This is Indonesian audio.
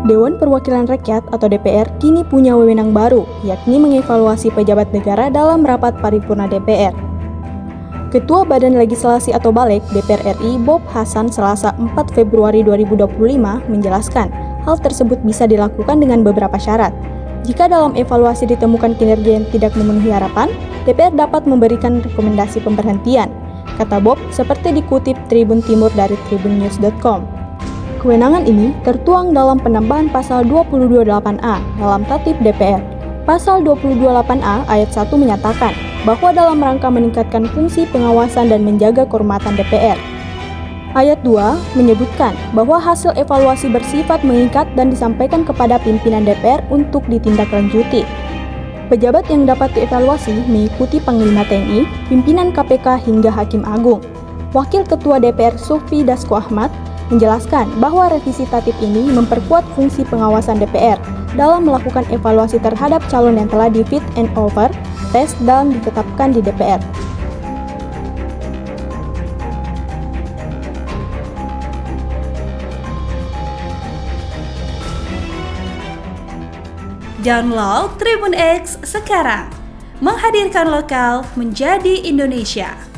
Dewan Perwakilan Rakyat atau DPR kini punya wewenang baru, yakni mengevaluasi pejabat negara dalam rapat paripurna DPR. Ketua Badan Legislasi atau Balek DPR RI Bob Hasan Selasa 4 Februari 2025 menjelaskan hal tersebut bisa dilakukan dengan beberapa syarat. Jika dalam evaluasi ditemukan kinerja yang tidak memenuhi harapan, DPR dapat memberikan rekomendasi pemberhentian, kata Bob seperti dikutip Tribun Timur dari tribunnews.com. Kewenangan ini tertuang dalam penambahan pasal 228A dalam Tatip DPR. Pasal 228A ayat 1 menyatakan bahwa dalam rangka meningkatkan fungsi pengawasan dan menjaga kehormatan DPR. Ayat 2 menyebutkan bahwa hasil evaluasi bersifat mengikat dan disampaikan kepada pimpinan DPR untuk ditindaklanjuti. Pejabat yang dapat dievaluasi mengikuti Panglima TNI, pimpinan KPK hingga Hakim Agung. Wakil Ketua DPR Sufi Dasko Ahmad menjelaskan bahwa revisi tatip ini memperkuat fungsi pengawasan DPR dalam melakukan evaluasi terhadap calon yang telah di fit and over test dan ditetapkan di DPR. Download Tribun X sekarang, menghadirkan lokal menjadi Indonesia.